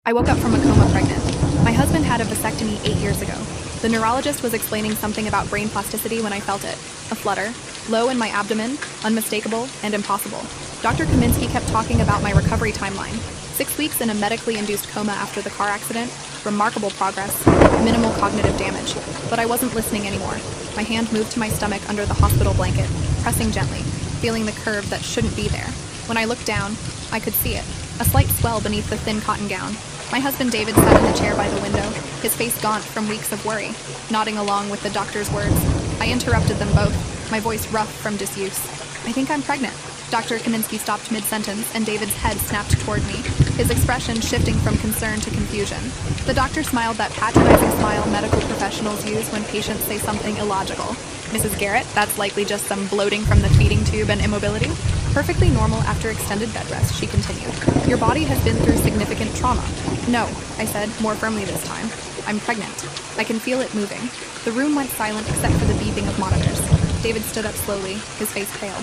I woke up from a coma pregnant. My husband had a vasectomy 8 years ago. The neurologist was explaining something about brain plasticity when I felt it. A flutter, low in my abdomen, unmistakable, and impossible. Dr. Kaminsky kept talking about my recovery timeline. 6 weeks in a medically induced coma after the car accident, remarkable progress, minimal cognitive damage. But I wasn't listening anymore. My hand moved to my stomach under the hospital blanket, pressing gently, feeling the curve that shouldn't be there. When I looked down, I could see it, a slight swell beneath the thin cotton gown. My husband David sat in the chair by the window, his face gaunt from weeks of worry, nodding along with the doctor's words. I interrupted them both, my voice rough from disuse. "I think I'm pregnant." Dr. Kaminsky stopped mid-sentence, and David's head snapped toward me, his expression shifting from concern to confusion. The doctor smiled that patronizing smile medical professionals use when patients say something illogical. "Mrs. Garrett, that's likely just some bloating from the feeding tube and immobility. Perfectly normal after extended bed rest," she continued. "Your body has been through significant trauma." "No," I said, more firmly this time. "I'm pregnant. I can feel it moving." The room went silent except for the beeping of monitors. David stood up slowly, his face pale.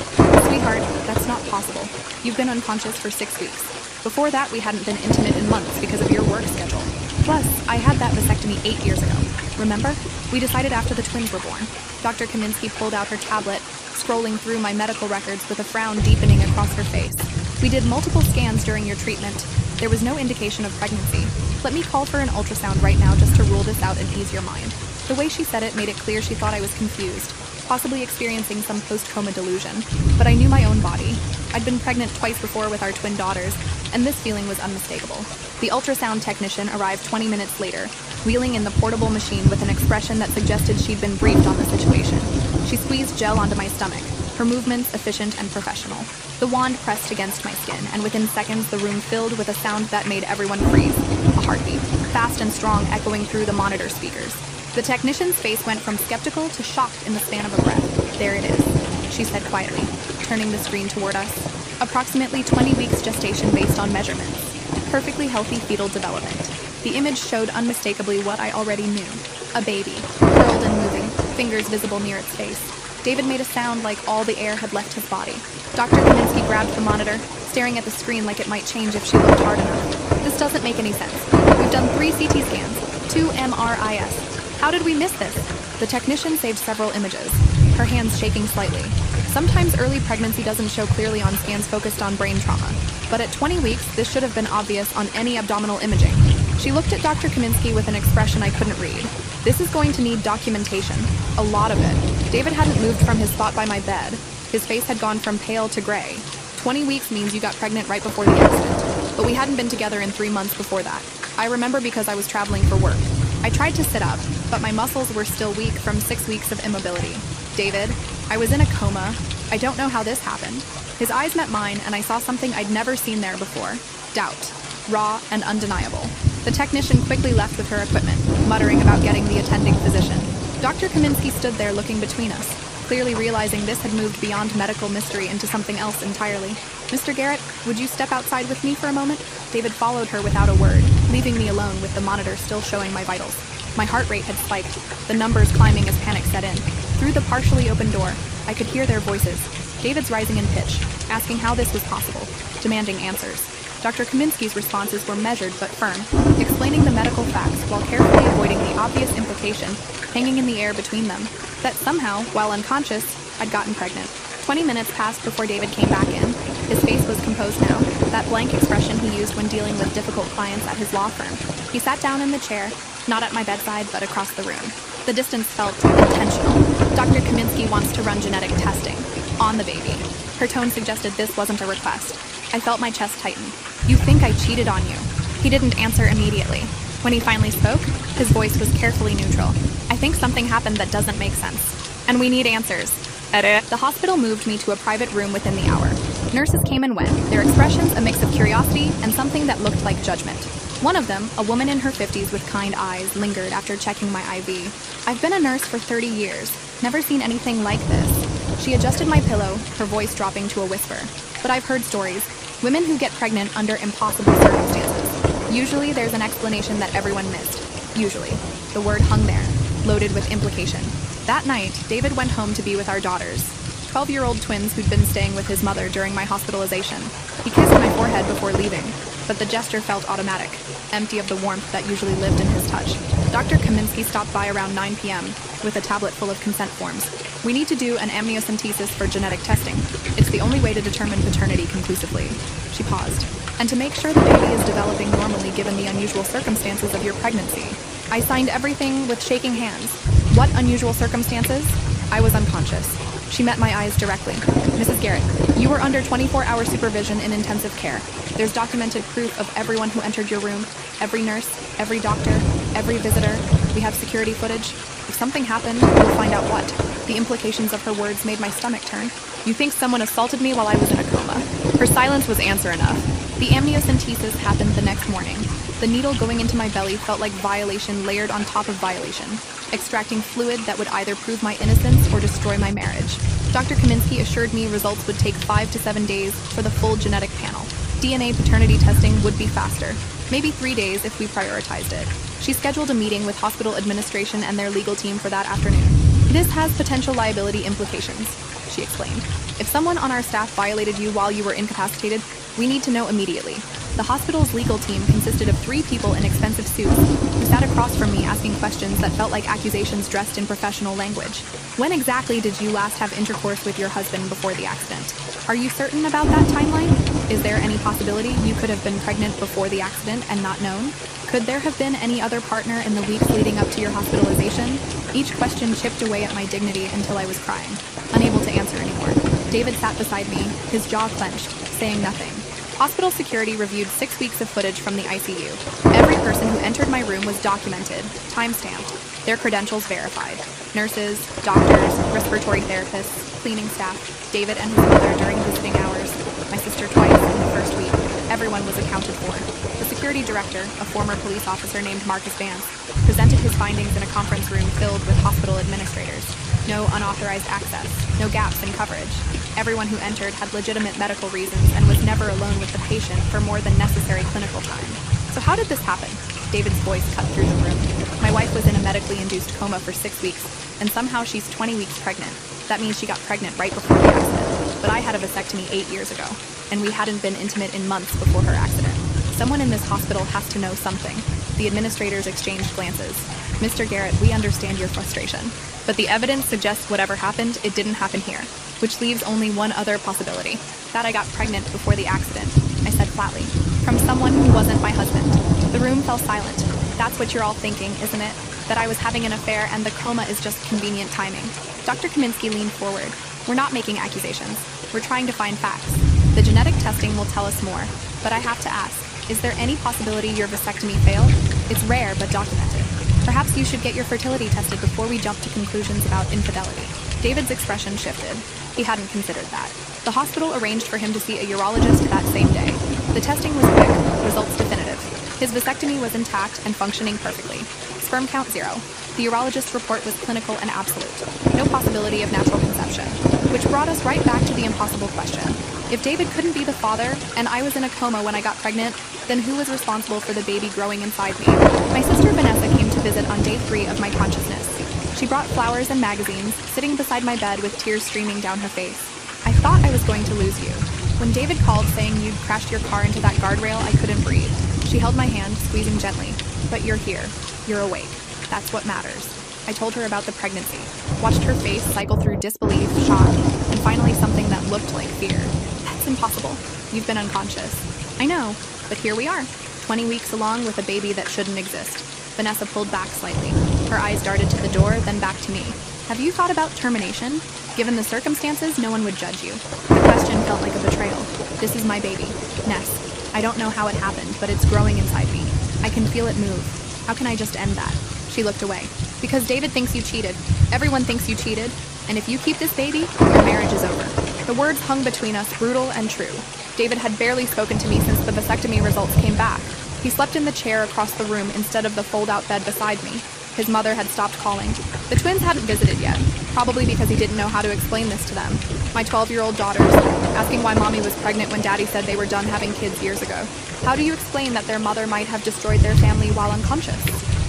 "Sweetheart, that's not possible. You've been unconscious for 6 weeks. Before that, we hadn't been intimate in months because of your work schedule. Plus, I had that vasectomy 8 years ago. Remember? We decided after the twins were born." Dr. Kaminsky pulled out her tablet, scrolling through my medical records with a frown deepening across her face. "We did multiple scans during your treatment. There was no indication of pregnancy. Let me call for an ultrasound right now just to rule this out and ease your mind." The way she said it made it clear she thought I was confused, possibly experiencing some post-coma delusion. But I knew my own body. I'd been pregnant twice before with our twin daughters, and this feeling was unmistakable. The ultrasound technician arrived 20 minutes later, wheeling in the portable machine with an expression that suggested she'd been briefed on the situation. She squeezed gel onto my stomach, her movements efficient and professional. The wand pressed against my skin, and within seconds the room filled with a sound that made everyone freeze. A heartbeat, fast and strong, echoing through the monitor speakers. The technician's face went from skeptical to shocked in the span of a breath. "There it is," she said quietly, turning the screen toward us. "Approximately 20 weeks gestation based on measurements. Perfectly healthy fetal development." The image showed unmistakably what I already knew. A baby, curled and moving, fingers visible near its face. David made a sound like all the air had left his body. Dr. Kaminsky grabbed the monitor, staring at the screen like it might change if she looked hard enough. "This doesn't make any sense. We've done 3 CT scans, 2 MRIs. How did we miss this?" The technician saved several images, her hands shaking slightly. Sometimes early pregnancy doesn't show clearly on scans focused on brain trauma, but at 20 weeks, this should have been obvious on any abdominal imaging. She looked at Dr. Kaminsky with an expression I couldn't read. "This is going to need documentation. A lot of it." David hadn't moved from his spot by my bed. His face had gone from pale to gray. 20 weeks means you got pregnant right before the accident, but we hadn't been together in 3 months before that. I remember because I was traveling for work. I tried to sit up, but my muscles were still weak from 6 weeks of immobility. "David, I was in a coma. I don't know how this happened." His eyes met mine, and I saw something I'd never seen there before. Doubt, raw and undeniable. The technician quickly left with her equipment, muttering about getting the attending physician. Dr. Kaminsky stood there looking between us, clearly realizing this had moved beyond medical mystery into something else entirely. "Mr. Garrett, would you step outside with me for a moment?" David followed her without a word, leaving me alone with the monitor still showing my vitals. My heart rate had spiked, the numbers climbing as panic set in. Through the partially open door, I could hear their voices, David's rising in pitch, asking how this was possible, demanding answers. Dr. Kaminsky's responses were measured but firm, explaining the medical facts while carefully avoiding the obvious implication hanging in the air between them, that somehow, while unconscious, I'd gotten pregnant. 20 minutes passed before David came back in. His face was composed now, that blank expression he used when dealing with difficult clients at his law firm. He sat down in the chair, not at my bedside but across the room. The distance felt intentional. "Dr. Kaminsky wants to run genetic testing on the baby." Her tone suggested this wasn't a request. I felt my chest tighten. "You think I cheated on you?" He didn't answer immediately. When he finally spoke, his voice was carefully neutral. "I think something happened that doesn't make sense, and we need answers." The hospital moved me to a private room within the hour. Nurses came and went, their expressions a mix of curiosity and something that looked like judgment. One of them, a woman in her 50s with kind eyes, lingered after checking my IV. "I've been a nurse for 30 years, never seen anything like this." She adjusted my pillow, her voice dropping to a whisper. "But I've heard stories. Women who get pregnant under impossible circumstances. Usually there's an explanation that everyone missed. Usually." The word hung there, loaded with implication. That night, David went home to be with our daughters, 12-year-old twins who'd been staying with his mother during my hospitalization. He kissed my forehead before leaving. but the gesture felt automatic, empty of the warmth that usually lived in his touch. Dr. Kaminsky stopped by around 9 p.m. with a tablet full of consent forms. We need to do an amniocentesis for genetic testing. It's the only way to determine paternity conclusively. She paused. And to make sure the baby is developing normally given the unusual circumstances of your pregnancy. I signed everything with shaking hands. What unusual circumstances? I was unconscious. She met my eyes directly. Mrs. Garrett, you were under 24-hour supervision in intensive care. There's documented proof of everyone who entered your room, every nurse, every doctor, every visitor. We have security footage. If something happened, we'll find out what. The implications of her words made my stomach turn. You think someone assaulted me while I was in a coma? Her silence was answer enough. The amniocentesis happened the next morning. The needle going into my belly felt like violation layered on top of violation, extracting fluid that would either prove my innocence or destroy my marriage. Dr. Kaminsky assured me results would take 5 to 7 days for the full genetic panel. DNA paternity testing would be faster, maybe 3 days if we prioritized it. She scheduled a meeting with hospital administration and their legal team for that afternoon. This has potential liability implications, she explained. If someone on our staff violated you while you were incapacitated, we need to know immediately. The hospital's legal team consisted of 3 people in expensive suits who sat across from me asking questions that felt like accusations dressed in professional language. When exactly did you last have intercourse with your husband before the accident? Are you certain about that timeline? Is there any possibility you could have been pregnant before the accident and not known? Could there have been any other partner in the weeks leading up to your hospitalization? Each question chipped away at my dignity until I was crying, unable to answer anymore. David sat beside me, his jaw clenched, saying nothing. Hospital security reviewed 6 weeks of footage from the ICU. Every person who entered my room was documented, time-stamped, their credentials verified. Nurses, doctors, respiratory therapists, cleaning staff, David and his mother during visiting hours, my sister twice in the first week. Everyone was accounted for. The security director, a former police officer named Marcus Vance, presented his findings in a conference room filled with hospital administrators. No unauthorized access, no gaps in coverage. Everyone who entered had legitimate medical reasons and was never alone with the patient for more than necessary clinical time. So how did this happen? David's voice cut through the room. My wife was in a medically induced coma for 6 weeks, and somehow she's 20 weeks pregnant. That means she got pregnant right before the accident. But I had a vasectomy 8 years ago, and we hadn't been intimate in months before her accident. Someone in this hospital has to know something. The administrators exchanged glances. Mr. Garrett, we understand your frustration, but the evidence suggests whatever happened, it didn't happen here, which leaves only one other possibility, that I got pregnant before the accident, I said flatly, from someone who wasn't my husband. The room fell silent. That's what you're all thinking, isn't it? That I was having an affair and the coma is just convenient timing. Dr. Kaminsky leaned forward. We're not making accusations. We're trying to find facts. The genetic testing will tell us more, but I have to ask, is there any possibility your vasectomy failed? It's rare, but documented. Perhaps you should get your fertility tested before we jump to conclusions about infidelity. David's expression shifted. He hadn't considered that. The hospital arranged for him to see a urologist that same day. The testing was quick, results definitive. His vasectomy was intact and functioning perfectly. Sperm count 0. The urologist's report was clinical and absolute. No possibility of natural conception. Which brought us right back to the impossible question. If David couldn't be the father, and I was in a coma when I got pregnant, then who was responsible for the baby growing inside me? My sister Vanessa came to visit on day 3 of my consciousness. She brought flowers and magazines, sitting beside my bed with tears streaming down her face. I thought I was going to lose you. When David called saying you'd crashed your car into that guardrail, I couldn't breathe. She held my hand, squeezing gently. But you're here. You're awake. That's what matters. I told her about the pregnancy, watched her face cycle through disbelief, shock, and finally something that looked like fear. That's impossible. You've been unconscious. I know, but here we are, 20 weeks along with a baby that shouldn't exist. Vanessa pulled back slightly. Her eyes darted to the door, then back to me. Have you thought about termination? Given the circumstances, no one would judge you. The question felt like a betrayal. This is my baby, Ness. I don't know how it happened, but it's growing inside me. I can feel it move. How can I just end that? She looked away. Because David thinks you cheated. Everyone thinks you cheated. And if you keep this baby, your marriage is over. The words hung between us, brutal and true. David had barely spoken to me since the vasectomy results came back. He slept in the chair across the room instead of the fold-out bed beside me. His mother had stopped calling. The twins hadn't visited yet, probably because he didn't know how to explain this to them. My 12-year-old daughters, asking why mommy was pregnant when daddy said they were done having kids years ago. How do you explain that their mother might have destroyed their family while unconscious?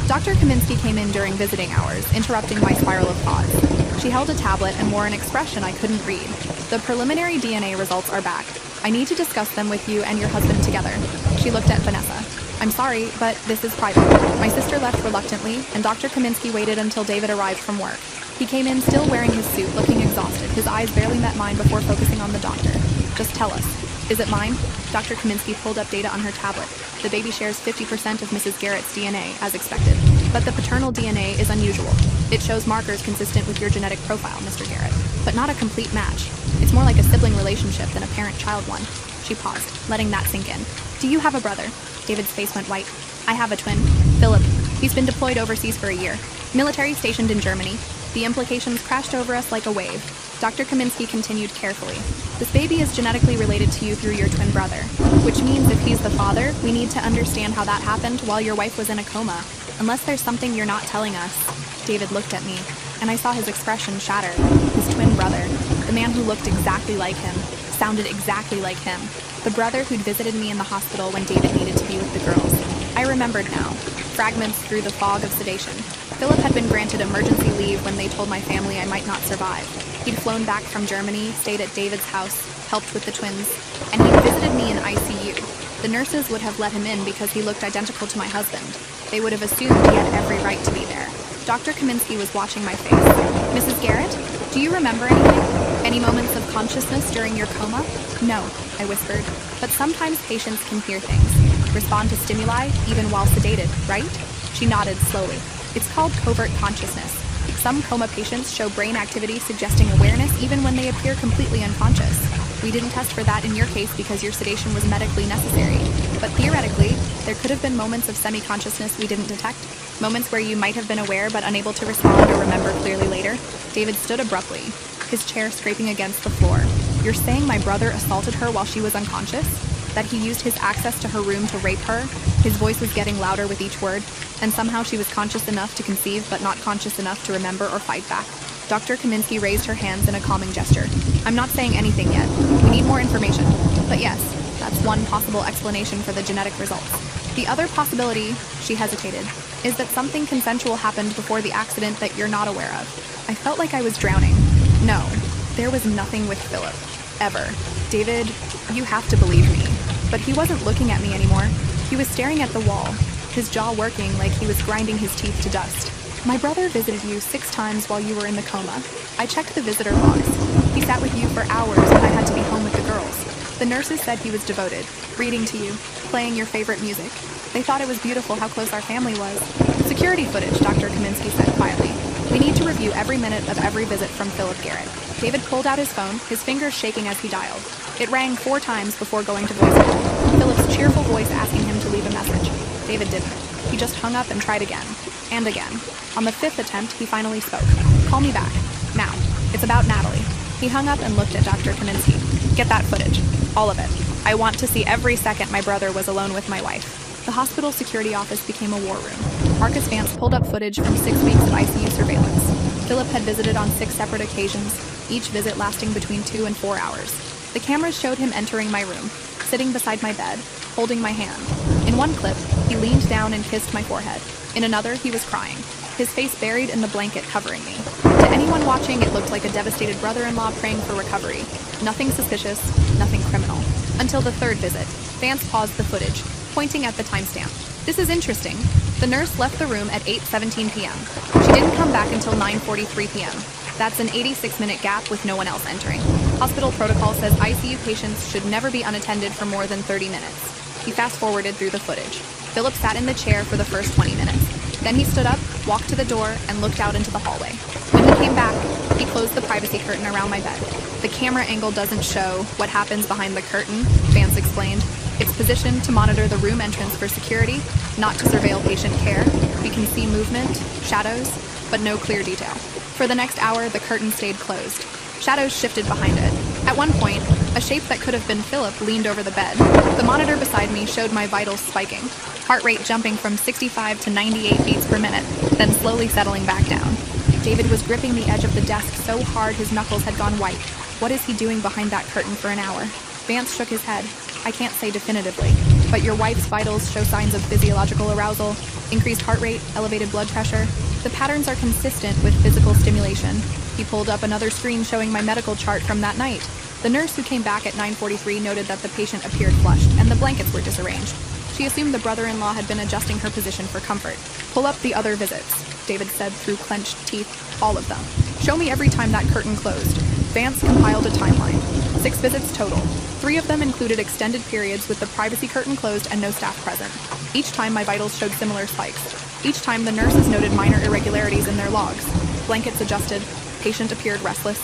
Dr. Kaminsky came in during visiting hours, interrupting my spiral of thoughts. She held a tablet and wore an expression I couldn't read. The preliminary DNA results are back. I need to discuss them with you and your husband together. She looked at Vanessa. I'm sorry, but this is private. My sister left reluctantly, and Dr. Kaminsky waited until David arrived from work. He came in still wearing his suit, looking exhausted. His eyes barely met mine before focusing on the doctor. Just tell us. Is it mine? Dr. Kaminsky pulled up data on her tablet. The baby shares 50% of Mrs. Garrett's DNA, as expected. But the paternal DNA is unusual. It shows markers consistent with your genetic profile, Mr. Garrett, but not a complete match. It's more like a sibling relationship than a parent-child one. She paused, letting that sink in. Do you have a brother? David's face went white. I have a twin, Philip. He's been deployed overseas for a year. Military stationed in Germany. The implications crashed over us like a wave. Dr. Kaminsky continued carefully. This baby is genetically related to you through your twin brother, which means if he's the father, we need to understand how that happened while your wife was in a coma. Unless there's something you're not telling us. David looked at me, and I saw his expression shatter. His twin brother, the man who looked exactly like him, sounded exactly like him, the brother who'd visited me in the hospital when David needed to be with the girls. I remembered now, fragments through the fog of sedation. Philip had been granted emergency leave when they told my family I might not survive. He'd flown back from Germany, stayed at David's house, helped with the twins, and he'd visited me in ICU. The nurses would have let him in because he looked identical to my husband. They would have assumed he had every right to be there. Dr. Kaminsky was watching my face. Mrs. Garrett, do you remember anything? Any moments of consciousness during your coma? No, I whispered. But sometimes patients can hear things, respond to stimuli, even while sedated, right? She nodded slowly. It's called covert consciousness. Some coma patients show brain activity suggesting awareness even when they appear completely unconscious. We didn't test for that in your case because your sedation was medically necessary. But theoretically, there could have been moments of semi-consciousness we didn't detect. Moments where you might have been aware but unable to respond or remember clearly later. David stood abruptly, his chair scraping against the floor. You're saying my brother assaulted her while she was unconscious? That he used his access to her room to rape her? His voice was getting louder with each word, and somehow she was conscious enough to conceive but not conscious enough to remember or fight back. Dr. Kaminsky raised her hands in a calming gesture. I'm not saying anything yet. We need more information. But yes, that's one possible explanation for the genetic results. The other possibility, she hesitated, is that something consensual happened before the accident that you're not aware of. I felt like I was drowning. No, there was nothing with Philip. Ever. David, you have to believe me. But he wasn't looking at me anymore. He was staring at the wall, his jaw working like he was grinding his teeth to dust. My brother visited you 6 times while you were in the coma. I checked the visitor logs. He sat with you for hours when I had to be home with the girls. The nurses said he was devoted, reading to you, playing your favorite music. They thought it was beautiful how close our family was. Security footage, Dr. Kaminsky said quietly. We need to review every minute of every visit from Philip Garrett. David pulled out his phone, his fingers shaking as he dialed. It rang 4 times before going to voicemail. Philip's cheerful voice asking him to leave a message. David didn't. He just hung up and tried again. And again. On the 5th attempt, he finally spoke. Call me back. Now. It's about Natalie. He hung up and looked at Dr. Kaminsky. Get that footage. All of it. I want to see every second my brother was alone with my wife. The hospital security office became a war room. Marcus Vance pulled up footage from 6 weeks of ICU surveillance. Philip had visited on 6 separate occasions, each visit lasting between 2 and 4 hours. The cameras showed him entering my room, sitting beside my bed, holding my hand. In one clip, he leaned down and kissed my forehead. In another, he was crying, his face buried in the blanket covering me. To anyone watching, it looked like a devastated brother-in-law praying for recovery. Nothing suspicious, nothing criminal. Until the 3rd visit, Vance paused the footage, pointing at the timestamp. This is interesting. The nurse left the room at 8:17 p.m. She didn't come back until 9:43 p.m. That's an 86-minute gap with no one else entering. Hospital protocol says ICU patients should never be unattended for more than 30 minutes. He fast-forwarded through the footage. Philip sat in the chair for the first 20 minutes. Then he stood up, walked to the door, and looked out into the hallway. When he came back, he closed the privacy curtain around my bed. The camera angle doesn't show what happens behind the curtain, Vance explained. It's positioned to monitor the room entrance for security, not to surveil patient care. We can see movement, shadows, but no clear detail. For the next hour, the curtain stayed closed. Shadows shifted behind it. At one point, a shape that could have been Philip leaned over the bed. The monitor beside me showed my vitals spiking, heart rate jumping from 65 to 98 beats per minute, then slowly settling back down. David was gripping the edge of the desk so hard his knuckles had gone white. What is he doing behind that curtain for an hour? Vance shook his head. I can't say definitively, but your wife's vitals show signs of physiological arousal, increased heart rate, elevated blood pressure. The patterns are consistent with physical stimulation. He pulled up another screen showing my medical chart from that night. The nurse who came back at 9:43 noted that the patient appeared flushed and the blankets were disarranged. She assumed the brother-in-law had been adjusting her position for comfort. Pull up the other visits, David said through clenched teeth. All of them. Show me every time that curtain closed. Vance compiled a timeline. 6 visits total. 3 of them included extended periods with the privacy curtain closed and no staff present. Each time my vitals showed similar spikes. Each time the nurses noted minor irregularities in their logs. Blankets adjusted. Patient appeared restless.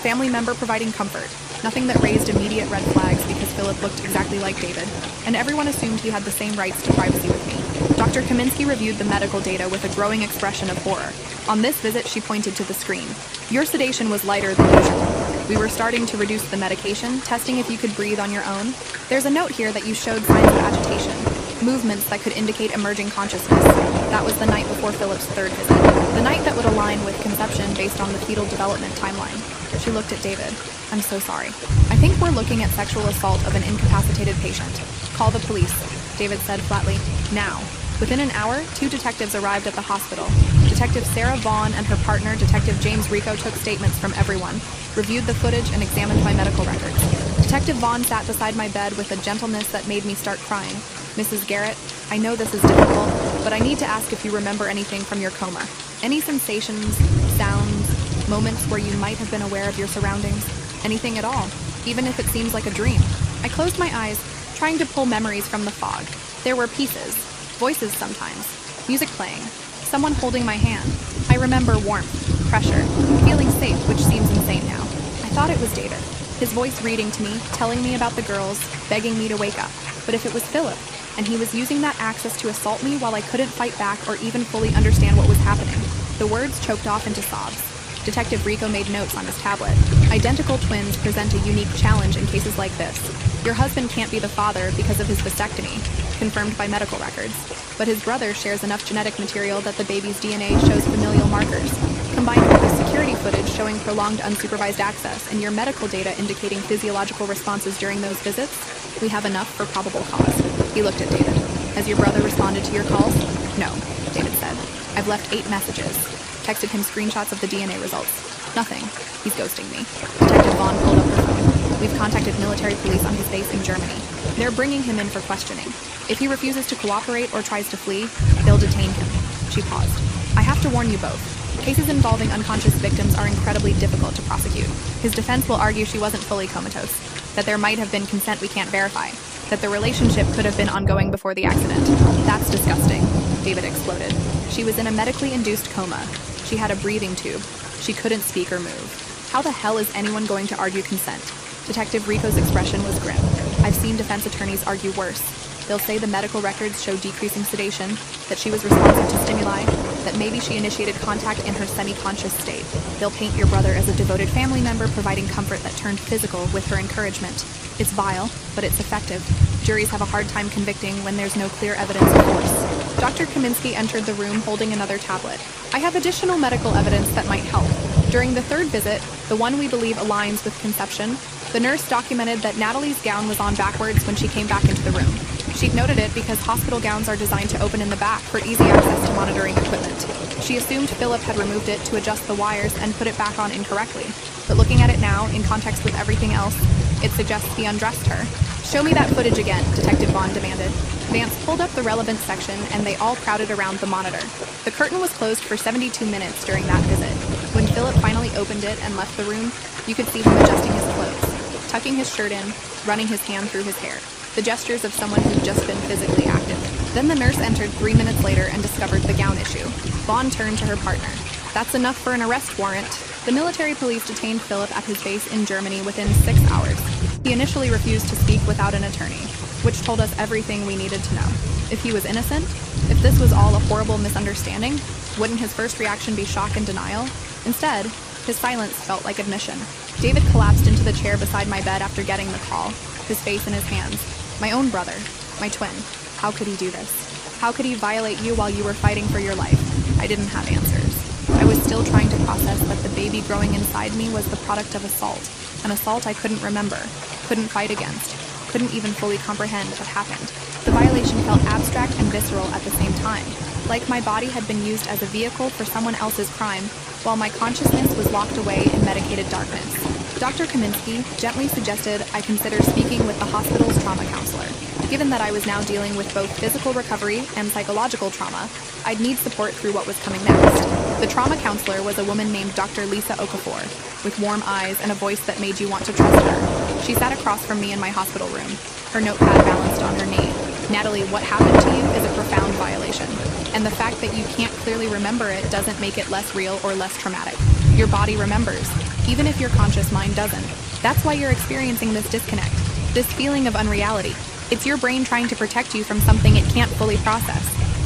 Family member providing comfort. Nothing that raised immediate red flags because Philip looked exactly like David, and everyone assumed he had the same rights to privacy with me. Dr. Kaminsky reviewed the medical data with a growing expression of horror. On this visit, she pointed to the screen. Your sedation was lighter than usual. We were starting to reduce the medication, testing if you could breathe on your own. There's a note here that you showed signs of agitation, movements that could indicate emerging consciousness. That was the night before Philip's 3rd visit, the night that would align with conception based on the fetal development timeline. She looked at David. I'm so sorry. I think we're looking at sexual assault of an incapacitated patient. Call the police, David said flatly. Now. Within an hour, 2 detectives arrived at the hospital. Detective Sarah Vaughn and her partner, Detective James Rico, took statements from everyone, reviewed the footage, and examined my medical records. Detective Vaughn sat beside my bed with a gentleness that made me start crying. Mrs. Garrett, I know this is difficult, but I need to ask if you remember anything from your coma. Any sensations, sounds, moments where you might have been aware of your surroundings? Anything at all, even if it seems like a dream. I closed my eyes, trying to pull memories from the fog. There were pieces, voices sometimes, music playing, someone holding my hand. I remember warmth, pressure, feeling safe, which seems insane now. I thought it was David, his voice reading to me, telling me about the girls, begging me to wake up. But if it was Philip, and he was using that access to assault me while I couldn't fight back or even fully understand what was happening. The words choked off into sobs. Detective Rico made notes on his tablet. Identical twins present a unique challenge in cases like this. Your husband can't be the father because of his vasectomy, confirmed by medical records, but his brother shares enough genetic material that the baby's DNA shows familial markers. Combined with the security footage showing prolonged unsupervised access and your medical data indicating physiological responses during those visits, we have enough for probable cause. He looked at David. Has your brother responded to your calls? No, David said. I've left 8 messages. Texted him screenshots of the DNA results. Nothing. He's ghosting me. Detective Vaughn pulled up her phone. We've contacted military police on his base in Germany. They're bringing him in for questioning. If he refuses to cooperate or tries to flee, they'll detain him. She paused. I have to warn you both. Cases involving unconscious victims are incredibly difficult to prosecute. His defense will argue she wasn't fully comatose, that there might have been consent we can't verify, that the relationship could have been ongoing before the accident. That's disgusting, David exploded. She was in a medically induced coma. She had a breathing tube. She couldn't speak or move. How the hell is anyone going to argue consent? Detective Rico's expression was grim. I've seen defense attorneys argue worse. They'll say the medical records show decreasing sedation, that she was responsive to stimuli, that maybe she initiated contact in her semi-conscious state. They'll paint your brother as a devoted family member providing comfort that turned physical with her encouragement. It's vile, but it's effective. Juries have a hard time convicting when there's no clear evidence of force. Dr. Kaminsky entered the room holding another tablet. I have additional medical evidence that might help. During the 3rd visit, the one we believe aligns with conception, the nurse documented that Natalie's gown was on backwards when she came back into the room. She'd noted it because hospital gowns are designed to open in the back for easy access to monitoring equipment. She assumed Philip had removed it to adjust the wires and put it back on incorrectly. But looking at it now, in context with everything else, it suggests he undressed her. Show me that footage again, Detective Vaughn demanded. Vance pulled up the relevant section and they all crowded around the monitor. The curtain was closed for 72 minutes during that visit. When Philip finally opened it and left the room, you could see him adjusting his clothes, tucking his shirt in, running his hand through his hair. The gestures of someone who'd just been physically active. Then the nurse entered 3 minutes later and discovered the gown issue. Vaughn turned to her partner. That's enough for an arrest warrant. The military police detained Philip at his base in Germany within 6 hours. He initially refused to speak without an attorney, which told us everything we needed to know. If he was innocent, if this was all a horrible misunderstanding, wouldn't his first reaction be shock and denial? Instead, his silence felt like admission. David collapsed into the chair beside my bed after getting the call, his face in his hands. My own brother, my twin. How could he do this? How could he violate you while you were fighting for your life? I didn't have answers. I was still trying to process that the baby growing inside me was the product of assault, an assault I couldn't remember, couldn't fight against, couldn't even fully comprehend what happened. The violation felt abstract and visceral at the same time, like my body had been used as a vehicle for someone else's crime, while my consciousness was locked away in medicated darkness. Dr. Kaminsky gently suggested I consider speaking with the hospital's trauma counselor. Given that I was now dealing with both physical recovery and psychological trauma, I'd need support through what was coming next. The trauma counselor was a woman named Dr. Lisa Okafor, with warm eyes and a voice that made you want to trust her. She sat across from me in my hospital room, her notepad balanced on her knee. Natalie, what happened to you is a profound violation, and the fact that you can't clearly remember it doesn't make it less real or less traumatic. Your body remembers, even if your conscious mind doesn't. That's why you're experiencing this disconnect, this feeling of unreality. It's your brain trying to protect you from something it can't fully process.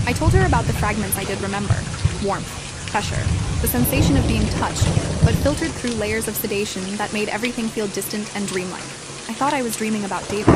I told her about the fragments I did remember. Warmth, pressure, the sensation of being touched, but filtered through layers of sedation that made everything feel distant and dreamlike. I thought I was dreaming about David.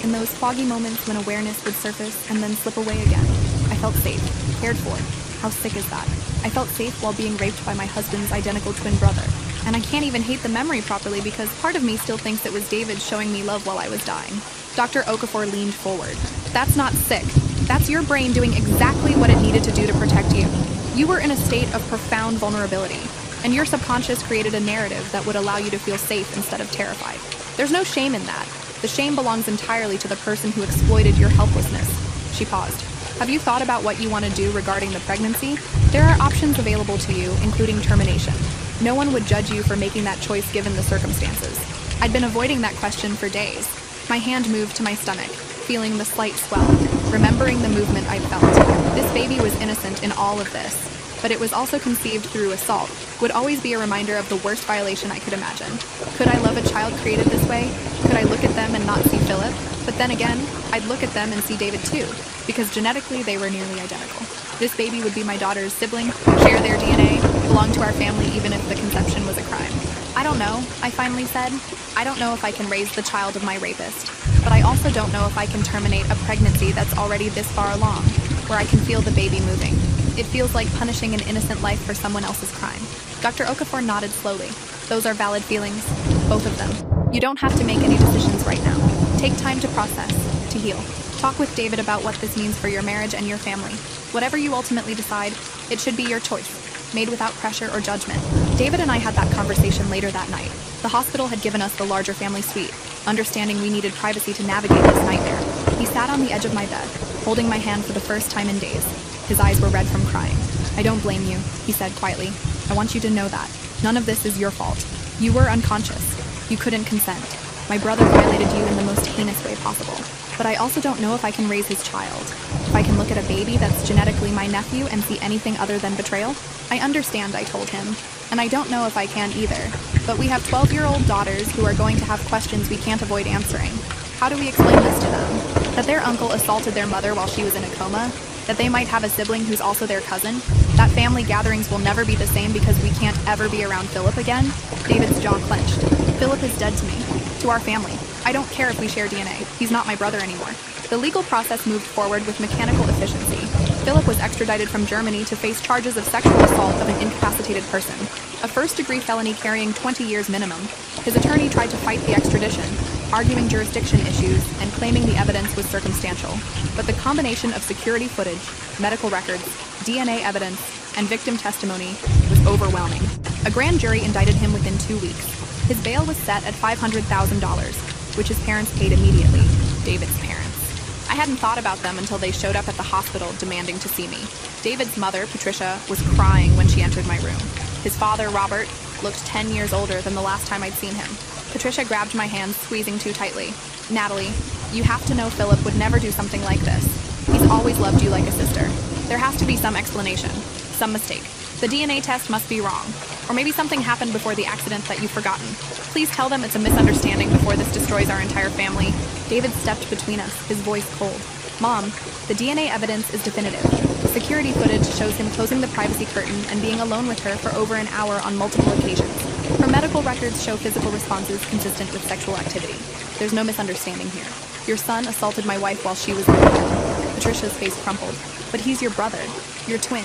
In those foggy moments when awareness would surface and then slip away again, I felt safe, cared for. How sick is that? I felt safe while being raped by my husband's identical twin brother. And I can't even hate the memory properly because part of me still thinks it was David showing me love while I was dying. Dr. Okafor leaned forward. That's not sick. That's your brain doing exactly what it needed to do to protect you. You were in a state of profound vulnerability, and your subconscious created a narrative that would allow you to feel safe instead of terrified. There's no shame in that. The shame belongs entirely to the person who exploited your helplessness. She paused. Have you thought about what you want to do regarding the pregnancy? There are options available to you, including termination. No one would judge you for making that choice given the circumstances. I'd been avoiding that question for days. My hand moved to my stomach, feeling the slight swell, remembering the movement I'd felt. This baby was innocent in all of this, but it was also conceived through assault, would always be a reminder of the worst violation I could imagine. Could I love a child created this way? Could I look at them and not see Philip? But then again, I'd look at them and see David too, because genetically they were nearly identical. This baby would be my daughter's sibling, share their DNA, belong to our family even if the conception was a crime. I don't know, I finally said. I don't know if I can raise the child of my rapist, but I also don't know if I can terminate a pregnancy that's already this far along, where I can feel the baby moving. It feels like punishing an innocent life for someone else's crime. Dr. Okafor nodded slowly. Those are valid feelings, both of them. You don't have to make any decisions right now. Take time to process, to heal. Talk with David about what this means for your marriage and your family. Whatever you ultimately decide, it should be your choice, made without pressure or judgment. David and I had that conversation later that night. The hospital had given us the larger family suite, understanding we needed privacy to navigate this nightmare. He sat on the edge of my bed, holding my hand for the first time in days. His eyes were red from crying. I don't blame you, he said quietly. I want you to know that. None of this is your fault. You were unconscious. You couldn't consent. My brother violated you in the most heinous way possible. But I also don't know if I can raise his child. If I can look at a baby that's genetically my nephew and see anything other than betrayal. I understand, I told him. And I don't know if I can either. But we have 12-year-old daughters who are going to have questions we can't avoid answering. How do we explain this to them? That their uncle assaulted their mother while she was in a coma? That they might have a sibling who's also their cousin? That family gatherings will never be the same because we can't ever be around Philip again? David's jaw clenched. Philip is dead to me. To our family. I don't care if we share DNA. He's not my brother anymore. The legal process moved forward with mechanical efficiency. Philip was extradited from Germany to face charges of sexual assault of an incapacitated person, a first-degree felony carrying 20 years minimum. His attorney tried to fight the extradition, arguing jurisdiction issues and claiming the evidence was circumstantial. But the combination of security footage, medical records, DNA evidence, and victim testimony was overwhelming. A grand jury indicted him within 2 weeks. His bail was set at $500,000, which his parents paid immediately. David's parents. I hadn't thought about them until they showed up at the hospital demanding to see me. David's mother, Patricia, was crying when she entered my room. His father, Robert, looked 10 years older than the last time I'd seen him. Patricia grabbed my hand, squeezing too tightly. Natalie, you have to know Philip would never do something like this. He's always loved you like a sister. There has to be some explanation, some mistake. The DNA test must be wrong. Or maybe something happened before the accident that you've forgotten. Please tell them it's a misunderstanding before this destroys our entire family. David stepped between us, his voice cold. Mom, the DNA evidence is definitive. The security footage shows him closing the privacy curtain and being alone with her for over an hour on multiple occasions. Her medical records show physical responses consistent with sexual activity. There's no misunderstanding here. Your son assaulted my wife while she was in the coma. Patricia's face crumpled. But he's your brother, your twin.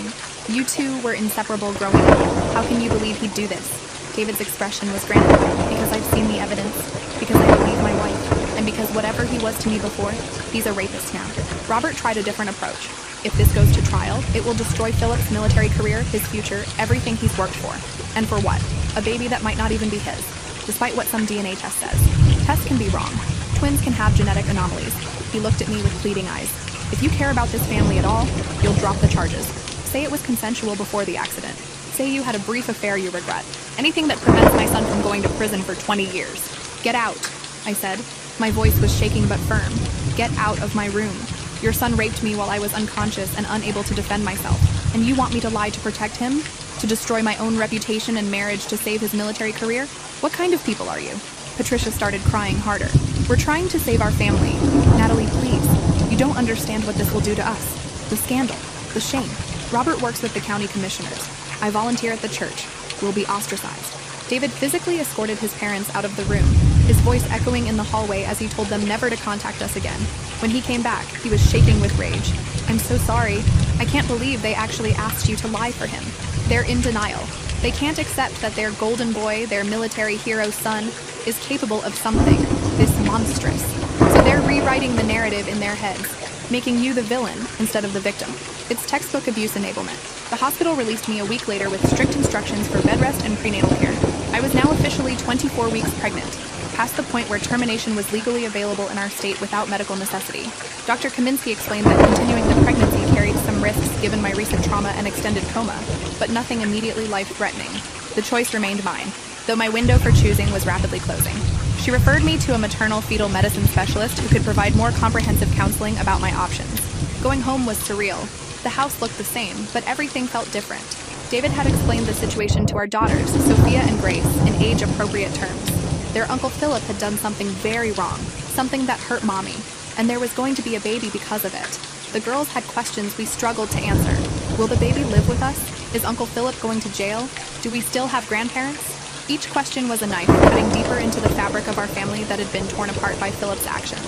You two were inseparable growing up. How can you believe he'd do this? David's expression was granted, because I've seen the evidence, because I believe my wife, and because whatever he was to me before, he's a rapist now. Robert tried a different approach. If this goes to trial, it will destroy Philip's military career, his future, everything he's worked for. And for what? A baby that might not even be his. despite what some DNA test says. Tests can be wrong. Twins can have genetic anomalies. He looked at me with pleading eyes. If you care about this family at all, you'll drop the charges. Say it was consensual before the accident. Say you had a brief affair you regret. Anything that prevents my son from going to prison for 20 years. Get out, I said. My voice was shaking but firm. Get out of my room. Your son raped me while I was unconscious and unable to defend myself. And you want me to lie to protect him? To destroy my own reputation and marriage to save his military career? What kind of people are you? Patricia started crying harder. We're trying to save our family. Natalie, please. You don't understand what this will do to us. The scandal. The shame. Robert works with the county commissioners. I volunteer at the church. We'll be ostracized. David physically escorted his parents out of the room, his voice echoing in the hallway as he told them never to contact us again. When he came back, he was shaking with rage. I'm so sorry. I can't believe they actually asked you to lie for him. They're in denial. They can't accept that their golden boy, their military hero son, is capable of something this monstrous. So they're rewriting the narrative in their heads, making you the villain instead of the victim. It's textbook abuse enablement. The hospital released me a week later with strict instructions for bed rest and prenatal care. I was now officially 24 weeks pregnant, past the point where termination was legally available in our state without medical necessity. Dr. Kaminsky explained that continuing the pregnancy carried some risks given my recent trauma and extended coma, but nothing immediately life-threatening. The choice remained mine, though my window for choosing was rapidly closing. She referred me to a maternal fetal medicine specialist who could provide more comprehensive counseling about my options. Going home was surreal. The house looked the same, but everything felt different. David had explained the situation to our daughters, Sophia and Grace, in age-appropriate terms. Their Uncle Philip had done something very wrong, something that hurt Mommy, and there was going to be a baby because of it. The girls had questions we struggled to answer. Will the baby live with us? Is Uncle Philip going to jail? Do we still have grandparents? Each question was a knife, cutting deeper into the fabric of our family that had been torn apart by Philip's actions.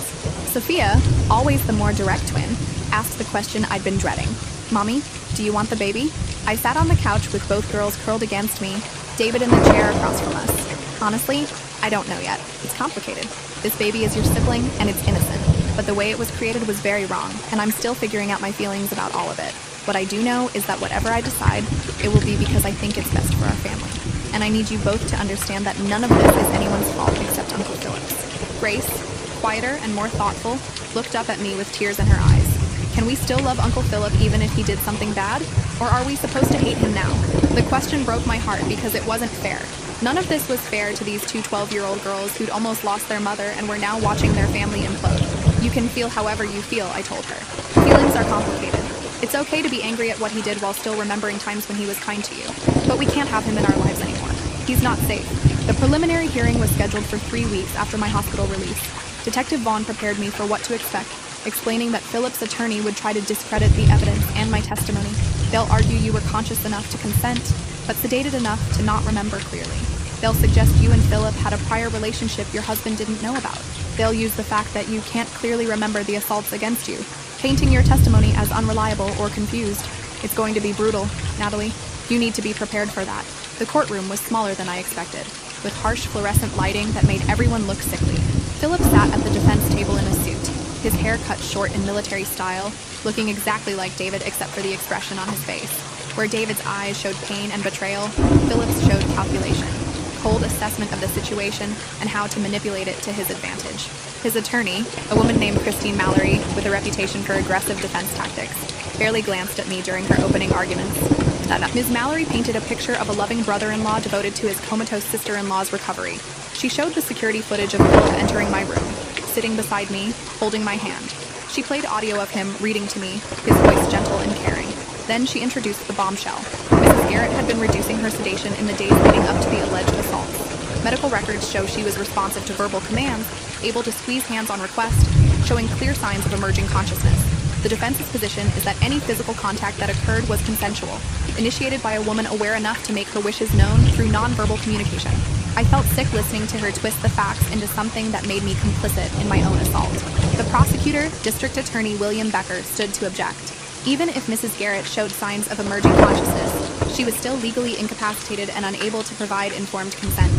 Sophia, always the more direct twin, asked the question I'd been dreading. Mommy, do you want the baby? I sat on the couch with both girls curled against me, David in the chair across from us. Honestly, I don't know yet. It's complicated. This baby is your sibling, and it's innocent. But the way it was created was very wrong, and I'm still figuring out my feelings about all of it. What I do know is that whatever I decide, it will be because I think it's best for our family. And I need you both to understand that none of this is anyone's fault except Uncle Philip's. Grace, quieter and more thoughtful, looked up at me with tears in her eyes. Can we still love Uncle Philip even if he did something bad? Or are we supposed to hate him now? The question broke my heart because it wasn't fair. None of this was fair to these two 12-year-old girls who'd almost lost their mother and were now watching their family implode. You can feel however you feel, I told her. Feelings are complicated. It's okay to be angry at what he did while still remembering times when he was kind to you. But we can't have him in our lives anymore. He's not safe. The preliminary hearing was scheduled for 3 weeks after my hospital release. Detective Vaughn prepared me for what to expect, explaining that Philip's attorney would try to discredit the evidence and my testimony. They'll argue you were conscious enough to consent, but sedated enough to not remember clearly. They'll suggest you and Philip had a prior relationship your husband didn't know about. They'll use the fact that you can't clearly remember the assaults against you, painting your testimony as unreliable or confused. It's going to be brutal, Natalie. You need to be prepared for that. The courtroom was smaller than I expected, with harsh fluorescent lighting that made everyone look sickly. Philip sat at the defense table in a suit, his hair cut short in military style, looking exactly like David except for the expression on his face. Where David's eyes showed pain and betrayal, Philip's showed calculation, cold assessment of the situation, and how to manipulate it to his advantage. His attorney, a woman named Christine Mallory, with a reputation for aggressive defense tactics, barely glanced at me during her opening arguments. Ms. Mallory painted a picture of a loving brother-in-law devoted to his comatose sister-in-law's recovery. She showed the security footage of Philip entering my room, sitting beside me, holding my hand. She played audio of him reading to me, his voice gentle and caring. Then she introduced the bombshell. Mrs. Garrett had been reducing her sedation in the days leading up to the alleged assaults. Medical records show she was responsive to verbal commands, able to squeeze hands on request, showing clear signs of emerging consciousness. The defense's position is that any physical contact that occurred was consensual, initiated by a woman aware enough to make her wishes known through nonverbal communication. I felt sick listening to her twist the facts into something that made me complicit in my own assault. The prosecutor, District Attorney William Becker, stood to object. Even if Mrs. Garrett showed signs of emerging consciousness, she was still legally incapacitated and unable to provide informed consent.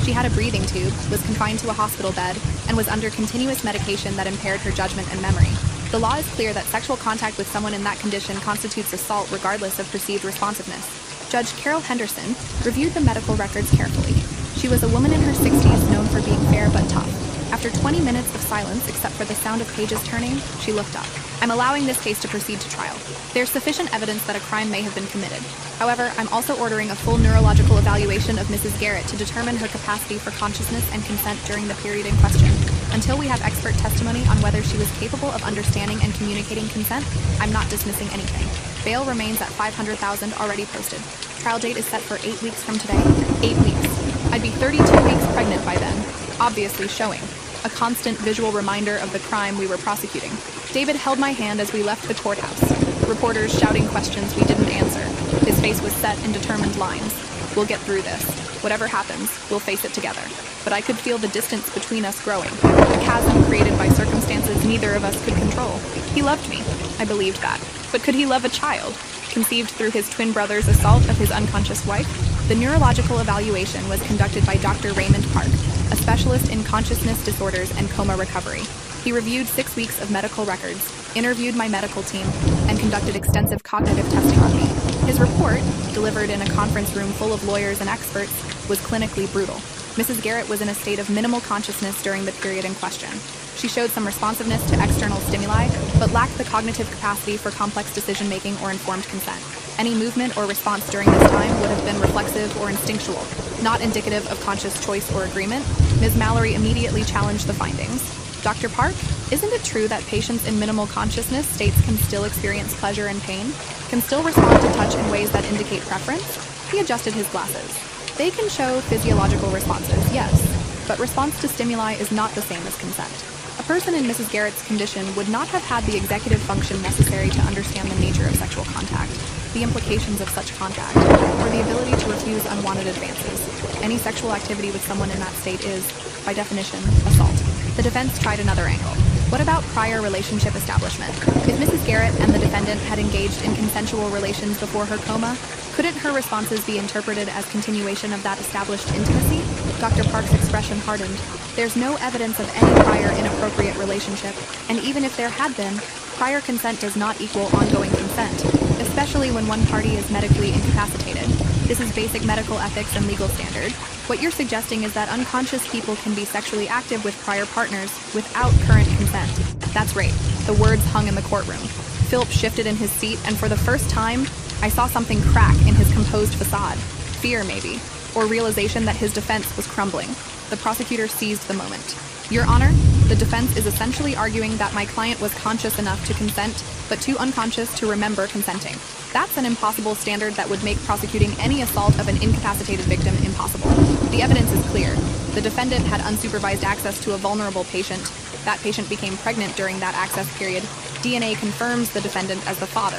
She had a breathing tube, was confined to a hospital bed, and was under continuous medication that impaired her judgment and memory. The law is clear that sexual contact with someone in that condition constitutes assault regardless of perceived responsiveness. Judge Carol Henderson reviewed the medical records carefully. She was a woman in her 60s known for being fair but tough. After 20 minutes of silence, except for the sound of pages turning, she looked up. I'm allowing this case to proceed to trial. There's sufficient evidence that a crime may have been committed. However, I'm also ordering a full neurological evaluation of Mrs. Garrett to determine her capacity for consciousness and consent during the period in question. Until we have expert testimony on whether she was capable of understanding and communicating consent, I'm not dismissing anything. Bail remains at $500,000 already posted. Trial date is set for 8 weeks from today. 8 weeks. I'd be 32 weeks pregnant by then, obviously showing a constant visual reminder of the crime we were prosecuting. David held my hand as we left the courthouse. Reporters shouting questions we didn't answer. His face was set in determined lines. We'll get through this. Whatever happens, we'll face it together. But I could feel the distance between us growing, a chasm created by circumstances neither of us could control. He loved me. I believed that. But could he love a child? Conceived through his twin brother's assault of his unconscious wife? The neurological evaluation was conducted by Dr. Raymond Park, a specialist in consciousness disorders and coma recovery. He reviewed 6 weeks of medical records, interviewed my medical team, and conducted extensive cognitive testing on me. His report, delivered in a conference room full of lawyers and experts, was clinically brutal. Mrs. Garrett was in a state of minimal consciousness during the period in question. She showed some responsiveness to external stimuli, but lacked the cognitive capacity for complex decision-making or informed consent. Any movement or response during this time would have been reflexive or instinctual, not indicative of conscious choice or agreement. Ms. Mallory immediately challenged the findings. Dr. Park, isn't it true that patients in minimal consciousness states can still experience pleasure and pain, can still respond to touch in ways that indicate preference? He adjusted his glasses. They can show physiological responses, yes, but response to stimuli is not the same as consent. A person in Mrs. Garrett's condition would not have had the executive function necessary to understand the nature of sexual contact, the implications of such contact, or the ability to refuse unwanted advances. Any sexual activity with someone in that state is, by definition, assault. The defense tried another angle. What about prior relationship establishment? If Mrs. Garrett and the defendant had engaged in consensual relations before her coma, couldn't her responses be interpreted as continuation of that established intimacy? Dr. Park's expression hardened. There's no evidence of any prior inappropriate relationship, and even if there had been, prior consent does not equal ongoing consent, especially when one party is medically incapacitated. This is basic medical ethics and legal standard. What you're suggesting is that unconscious people can be sexually active with prior partners without current consent. That's rape. The words hung in the courtroom. Philip shifted in his seat, and for the first time, I saw something crack in his composed facade. Fear, maybe, or realization that his defense was crumbling. The prosecutor seized the moment. Your Honor, the defense is essentially arguing that my client was conscious enough to consent, but too unconscious to remember consenting. That's an impossible standard that would make prosecuting any assault of an incapacitated victim impossible. The evidence is clear. The defendant had unsupervised access to a vulnerable patient. That patient became pregnant during that access period. DNA confirms the defendant as the father,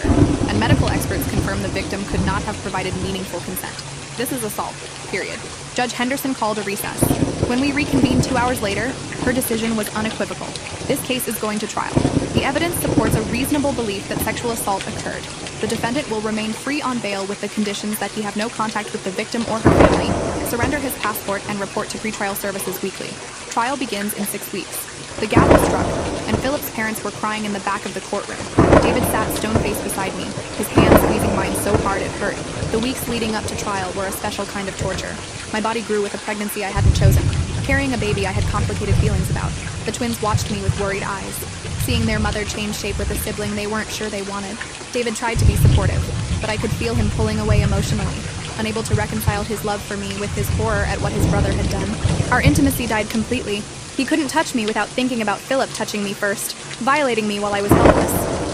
and medical experts confirm the victim could not have provided meaningful consent. This is assault, period. Judge Henderson called a recess. When we reconvened 2 hours later, her decision was unequivocal. This case is going to trial. The evidence supports a reasonable belief that sexual assault occurred. The defendant will remain free on bail with the conditions that he have no contact with the victim or her family, surrender his passport, and report to pretrial services weekly. Trial begins in 6 weeks. The gavel struck, and Philip's parents were crying in the back of the courtroom. David sat stone-faced beside me, his hand squeezing mine so hard it hurt. The weeks leading up to trial were a special kind of torture. My body grew with a pregnancy I hadn't chosen. Carrying a baby I had complicated feelings about. The twins watched me with worried eyes. Seeing their mother change shape with a sibling they weren't sure they wanted. David tried to be supportive, but I could feel him pulling away emotionally, unable to reconcile his love for me with his horror at what his brother had done. Our intimacy died completely. He couldn't touch me without thinking about Philip touching me first, violating me while I was helpless.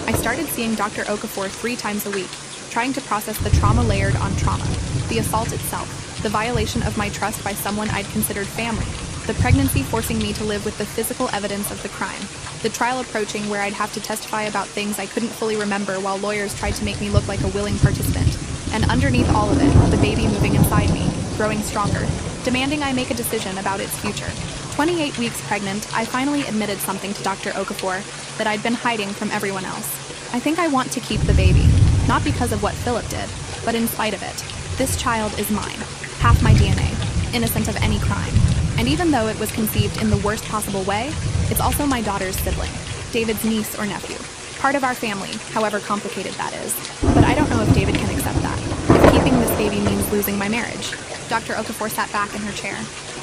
I started seeing Dr. Okafor 3 times a week, trying to process the trauma layered on trauma, the assault itself, the violation of my trust by someone I'd considered family, the pregnancy forcing me to live with the physical evidence of the crime, the trial approaching where I'd have to testify about things I couldn't fully remember while lawyers tried to make me look like a willing participant, and underneath all of it, the baby moving inside me, growing stronger, demanding I make a decision about its future. 28 weeks pregnant, I finally admitted something to Dr. Okafor that I'd been hiding from everyone else. I think I want to keep the baby, not because of what Philip did, but in spite of it. This child is mine, half my DNA, innocent of any crime. And even though it was conceived in the worst possible way, it's also my daughter's sibling, David's niece or nephew. Part of our family, however complicated that is. But I don't know if David can accept that. If keeping this baby losing my marriage. Dr. Okafor sat back in her chair.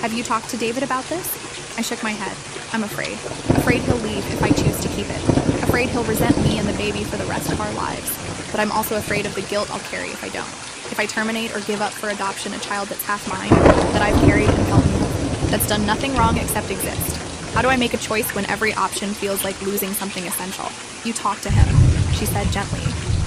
Have you talked to David about this? I shook my head. I'm afraid. Afraid he'll leave if I choose to keep it. Afraid he'll resent me and the baby for the rest of our lives. But I'm also afraid of the guilt I'll carry if I don't. If I terminate or give up for adoption a child that's half mine, that I've carried and felt moved, that's done nothing wrong except exist. How do I make a choice when every option feels like losing something essential? You talk to him, she said gently.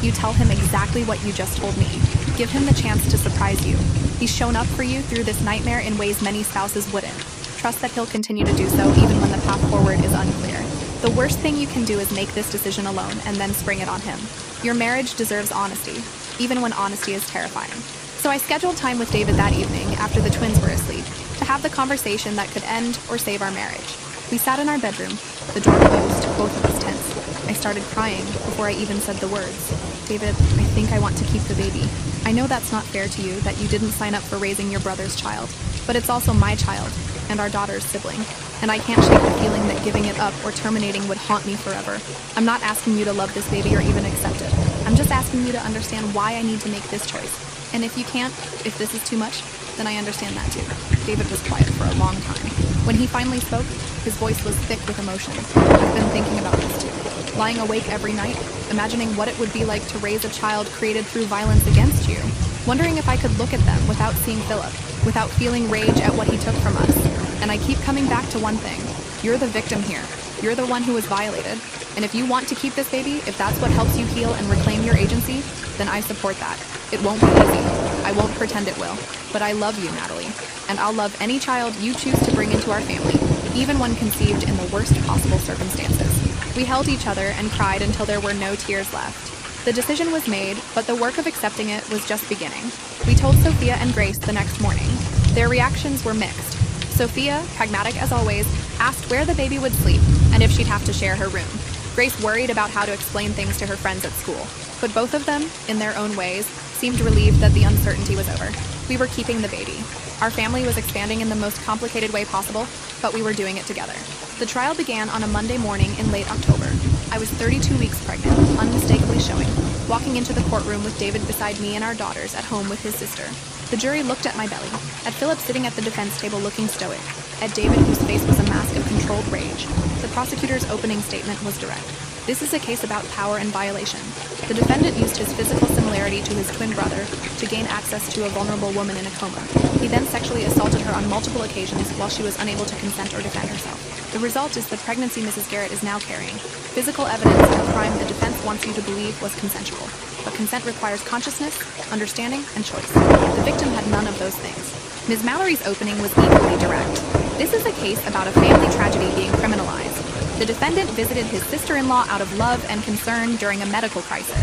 You tell him exactly what you just told me. Give him the chance to surprise you. He's shown up for you through this nightmare in ways many spouses wouldn't. Trust that he'll continue to do so even when the path forward is unclear. The worst thing you can do is make this decision alone and then spring it on him. Your marriage deserves honesty, even when honesty is terrifying. So I scheduled time with David that evening, after the twins were asleep, to have the conversation that could end or save our marriage. We sat in our bedroom, the door closed, both of us tense. I started crying before I even said the words. David, I think I want to keep the baby. I know that's not fair to you, that you didn't sign up for raising your brother's child, but it's also my child, and our daughter's sibling, and I can't shake the feeling that giving it up or terminating would haunt me forever. I'm not asking you to love this baby or even accept it. I'm just asking you to understand why I need to make this choice. And if you can't, if this is too much, then I understand that too. David was quiet for a long time. When he finally spoke, his voice was thick with emotion. I've been thinking about this too. Lying awake every night, imagining what it would be like to raise a child created through violence against you. Wondering if I could look at them without seeing Philip, without feeling rage at what he took from us. And I keep coming back to one thing. You're the victim here. You're the one who was violated. And if you want to keep this baby, if that's what helps you heal and reclaim your agency, then I support that. It won't be easy. I won't pretend it will. But I love you, Natalie. And I'll love any child you choose to bring into our family, even when conceived in the worst possible circumstances. We held each other and cried until there were no tears left. The decision was made, but the work of accepting it was just beginning. We told Sophia and Grace the next morning. Their reactions were mixed. Sophia, pragmatic as always, asked where the baby would sleep and if she'd have to share her room. Grace worried about how to explain things to her friends at school. But both of them, in their own ways, seemed relieved that the uncertainty was over. We were keeping the baby. Our family was expanding in the most complicated way possible, but we were doing it together. The trial began on a Monday morning in late October. I was 32 weeks pregnant, unmistakably showing, walking into the courtroom with David beside me and our daughters at home with his sister. The jury looked at my belly, at Philip sitting at the defense table looking stoic, at David whose face was a mask of controlled rage. The prosecutor's opening statement was direct. This is a case about power and violation. The defendant used his physical similarity to his twin brother to gain access to a vulnerable woman in a coma. He then sexually assaulted her on multiple occasions while she was unable to consent or defend herself. The result is the pregnancy Mrs. Garrett is now carrying. Physical evidence of a crime the defense wants you to believe was consensual. But consent requires consciousness, understanding, and choice. The victim had none of those things. Ms. Mallory's opening was equally direct. This is a case about a family tragedy being criminalized. The defendant visited his sister-in-law out of love and concern during a medical crisis.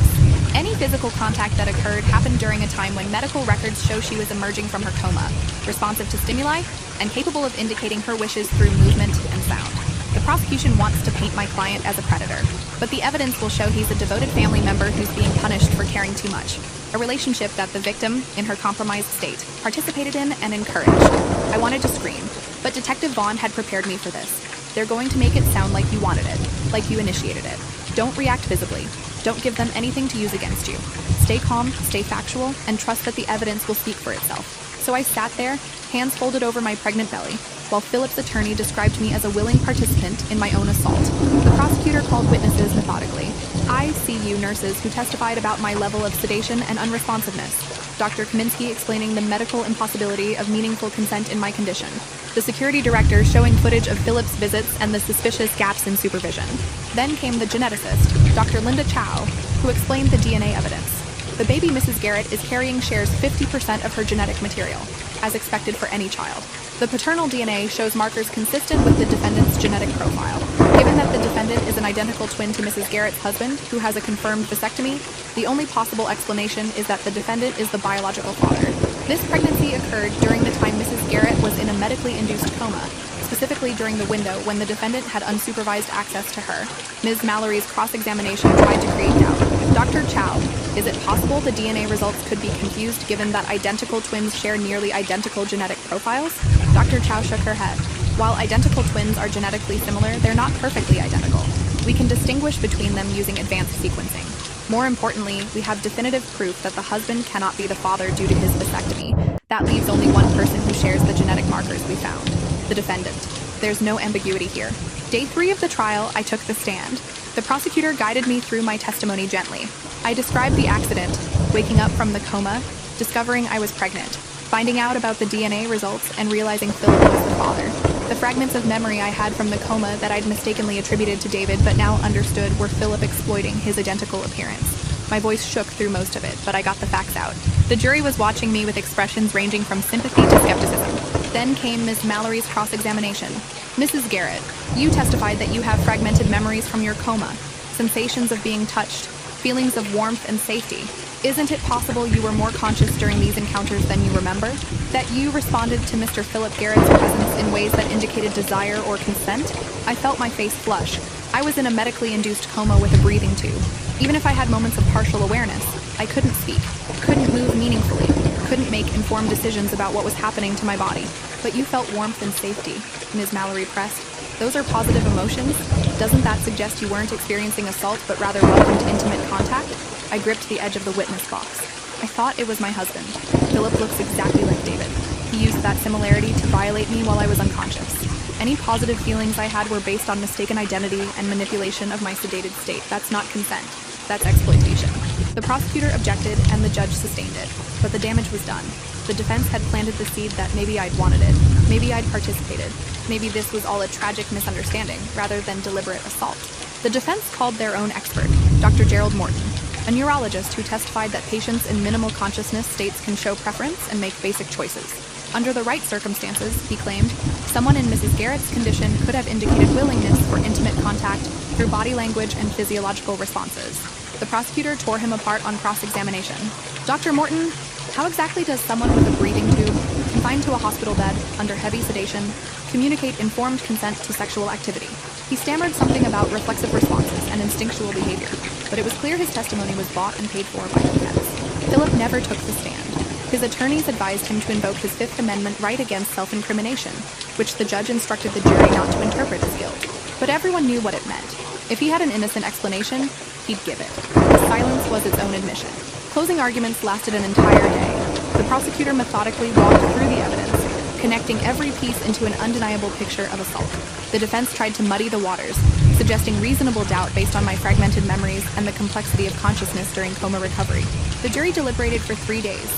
Any physical contact that occurred happened during a time when medical records show she was emerging from her coma, responsive to stimuli, and capable of indicating her wishes through movement and sound. The prosecution wants to paint my client as a predator, but the evidence will show he's a devoted family member who's being punished for caring too much. A relationship that the victim, in her compromised state, participated in and encouraged. I wanted to scream, but Detective Vaughn had prepared me for this. They're going to make it sound like you wanted it, like you initiated it. Don't react visibly. Don't give them anything to use against you. Stay calm, stay factual, and trust that the evidence will speak for itself. So I sat there, hands folded over my pregnant belly, while Philip's attorney described me as a willing participant in my own assault. The prosecutor called witnesses methodically. ICU nurses who testified about my level of sedation and unresponsiveness. Dr. Kaminsky explaining the medical impossibility of meaningful consent in my condition. The security director showing footage of Philip's visits and the suspicious gaps in supervision. Then came the geneticist, Dr. Linda Chow, who explained the DNA evidence. The baby Mrs. Garrett is carrying shares 50% of her genetic material, as expected for any child. The paternal DNA shows markers consistent with the defendant's genetic profile. Given that the defendant is an identical twin to Mrs. Garrett's husband, who has a confirmed vasectomy, the only possible explanation is that the defendant is the biological father. This pregnancy occurred during the time Mrs. Garrett was in a medically induced coma, specifically during the window when the defendant had unsupervised access to her. Ms. Mallory's cross-examination tried to create doubt. Dr. Chow, is it possible the DNA results could be confused given that identical twins share nearly identical genetic profiles? Dr. Chow shook her head. While identical twins are genetically similar, they're not perfectly identical. We can distinguish between them using advanced sequencing. More importantly, we have definitive proof that the husband cannot be the father due to his vasectomy. That leaves only one person who shares the genetic markers we found: the defendant. There's no ambiguity here. Day 3 of the trial, I took the stand. The prosecutor guided me through my testimony gently. I described the accident, waking up from the coma, discovering I was pregnant, finding out about the DNA results, and realizing Philip was the father. The fragments of memory I had from the coma that I'd mistakenly attributed to David but now understood were Philip exploiting his identical appearance. My voice shook through most of it, but I got the facts out. The jury was watching me with expressions ranging from sympathy to skepticism. Then came Ms. Mallory's cross-examination. Mrs. Garrett, you testified that you have fragmented memories from your coma, sensations of being touched, feelings of warmth and safety. Isn't it possible you were more conscious during these encounters than you remember? That you responded to Mr. Philip Garrett's presence in ways that indicated desire or consent? I felt my face flush. I was in a medically induced coma with a breathing tube. Even if I had moments of partial awareness, I couldn't speak, couldn't move meaningfully, couldn't make informed decisions about what was happening to my body. But you felt warmth and safety, Ms. Mallory pressed. Those are positive emotions? Doesn't that suggest you weren't experiencing assault but rather welcomed intimate contact? I gripped the edge of the witness box. I thought it was my husband. Philip looks exactly like David. He used that similarity to violate me while I was unconscious. Any positive feelings I had were based on mistaken identity and manipulation of my sedated state. That's not consent. That's exploitation. The prosecutor objected and the judge sustained it, but the damage was done. The defense had planted the seed that maybe I'd wanted it, maybe I'd participated, maybe this was all a tragic misunderstanding rather than deliberate assault. The defense called their own expert, Dr. Gerald Morton, a neurologist who testified that patients in minimal consciousness states can show preference and make basic choices. Under the right circumstances, he claimed, someone in Mrs. Garrett's condition could have indicated willingness for intimate contact through body language and physiological responses. The prosecutor tore him apart on cross-examination. Dr. Morton, how exactly does someone with a breathing tube, confined to a hospital bed, under heavy sedation, communicate informed consent to sexual activity? He stammered something about reflexive responses and instinctual behavior, but it was clear his testimony was bought and paid for by the defense. Philip never took the stand. His attorneys advised him to invoke his Fifth Amendment right against self-incrimination, which the judge instructed the jury not to interpret as guilt. But everyone knew what it meant. If he had an innocent explanation, he'd give it. The silence was its own admission. Closing arguments lasted an entire day. The prosecutor methodically walked through the evidence, connecting every piece into an undeniable picture of assault. The defense tried to muddy the waters, suggesting reasonable doubt based on my fragmented memories and the complexity of consciousness during coma recovery. The jury deliberated for 3 days,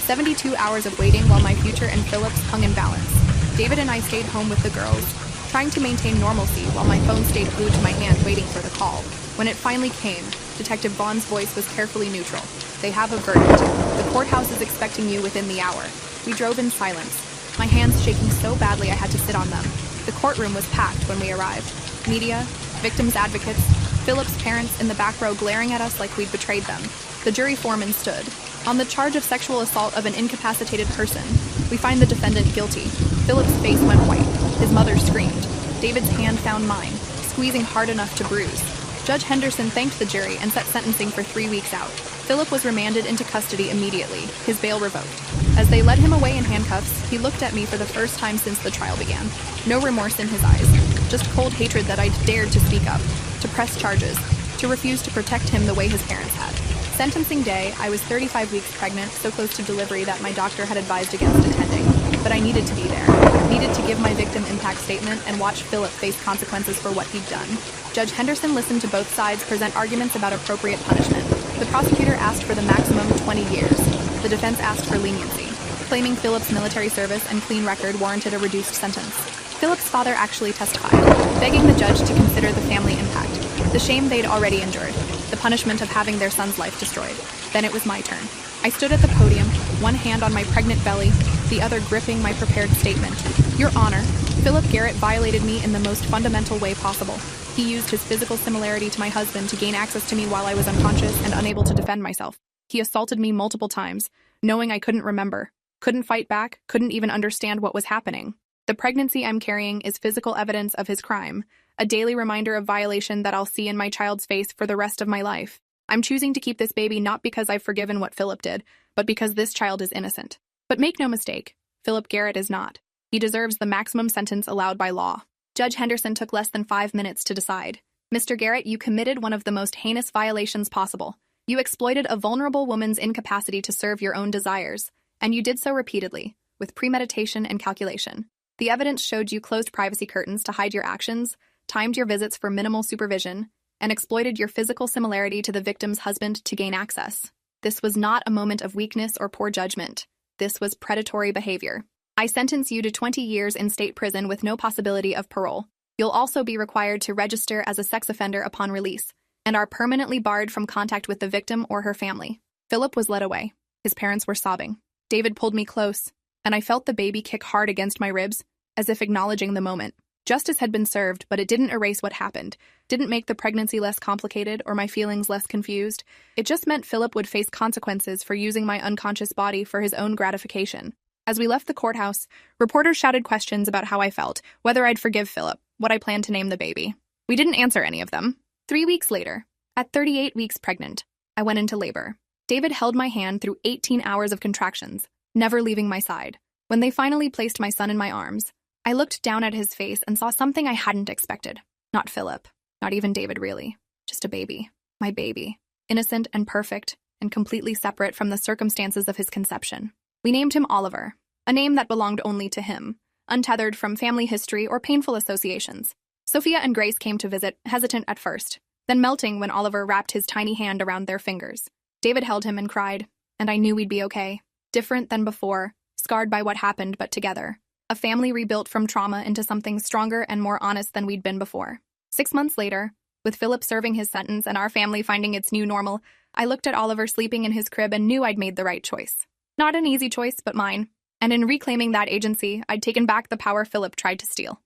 72 hours of waiting while my future and Philip's hung in balance. David and I stayed home with the girls, trying to maintain normalcy while my phone stayed glued to my hand waiting for the call. When it finally came, Detective Vaughn's voice was carefully neutral. They have a verdict. The courthouse is expecting you within the hour. We drove in silence, my hands shaking so badly I had to sit on them. The courtroom was packed when we arrived. Media, victims' advocates, Philip's parents in the back row glaring at us like we'd betrayed them. The jury foreman stood. On the charge of sexual assault of an incapacitated person, we find the defendant guilty. Philip's face went white. His mother screamed. David's hand found mine, squeezing hard enough to bruise. Judge Henderson thanked the jury and set sentencing for 3 weeks out. Philip was remanded into custody immediately, his bail revoked. As they led him away in handcuffs, he looked at me for the first time since the trial began. No remorse in his eyes, just cold hatred that I'd dared to speak up, to press charges, to refuse to protect him the way his parents had. Sentencing day, I was 35 weeks pregnant, so close to delivery that my doctor had advised against attending. But I needed to be there, needed to give my victim impact statement and watch Philip face consequences for what he'd done. Judge Henderson listened to both sides present arguments about appropriate punishment. The prosecutor asked for the maximum 20 years. The defense asked for leniency, claiming Philip's military service and clean record warranted a reduced sentence. Philip's father actually testified, begging the judge to consider the family impact, the shame they'd already endured, the punishment of having their son's life destroyed. Then it was my turn. I stood at the podium, one hand on my pregnant belly, the other gripping my prepared statement. Your Honor, Philip Garrett violated me in the most fundamental way possible. He used his physical similarity to my husband to gain access to me while I was unconscious and unable to defend myself. He assaulted me multiple times, knowing I couldn't remember, couldn't fight back, couldn't even understand what was happening. The pregnancy I'm carrying is physical evidence of his crime, a daily reminder of violation that I'll see in my child's face for the rest of my life. I'm choosing to keep this baby not because I've forgiven what Philip did, but because this child is innocent. But make no mistake, Philip Garrett is not. He deserves the maximum sentence allowed by law. Judge Henderson took less than 5 minutes to decide. Mr. Garrett, you committed one of the most heinous violations possible. You exploited a vulnerable woman's incapacity to serve your own desires, and you did so repeatedly, with premeditation and calculation. The evidence showed you closed privacy curtains to hide your actions, timed your visits for minimal supervision, and exploited your physical similarity to the victim's husband to gain access. This was not a moment of weakness or poor judgment. This was predatory behavior. I sentence you to 20 years in state prison with no possibility of parole. You'll also be required to register as a sex offender upon release, and are permanently barred from contact with the victim or her family. Philip was led away. His parents were sobbing. David pulled me close, and I felt the baby kick hard against my ribs, as if acknowledging the moment. Justice had been served, but it didn't erase what happened, didn't make the pregnancy less complicated or my feelings less confused. It just meant Philip would face consequences for using my unconscious body for his own gratification. As we left the courthouse, reporters shouted questions about how I felt, whether I'd forgive Philip, what I planned to name the baby. We didn't answer any of them. 3 weeks later, at 38 weeks pregnant, I went into labor. David held my hand through 18 hours of contractions, never leaving my side. When they finally placed my son in my arms, I looked down at his face and saw something I hadn't expected. Not Philip, not even David really, just a baby. My baby. Innocent and perfect, and completely separate from the circumstances of his conception. We named him Oliver, a name that belonged only to him, untethered from family history or painful associations. Sophia and Grace came to visit, hesitant at first, then melting when Oliver wrapped his tiny hand around their fingers. David held him and cried, and I knew we'd be okay. Different than before, scarred by what happened, but together. A family rebuilt from trauma into something stronger and more honest than we'd been before. 6 months later, with Philip serving his sentence and our family finding its new normal, I looked at Oliver sleeping in his crib and knew I'd made the right choice. Not an easy choice, but mine. And in reclaiming that agency, I'd taken back the power Philip tried to steal.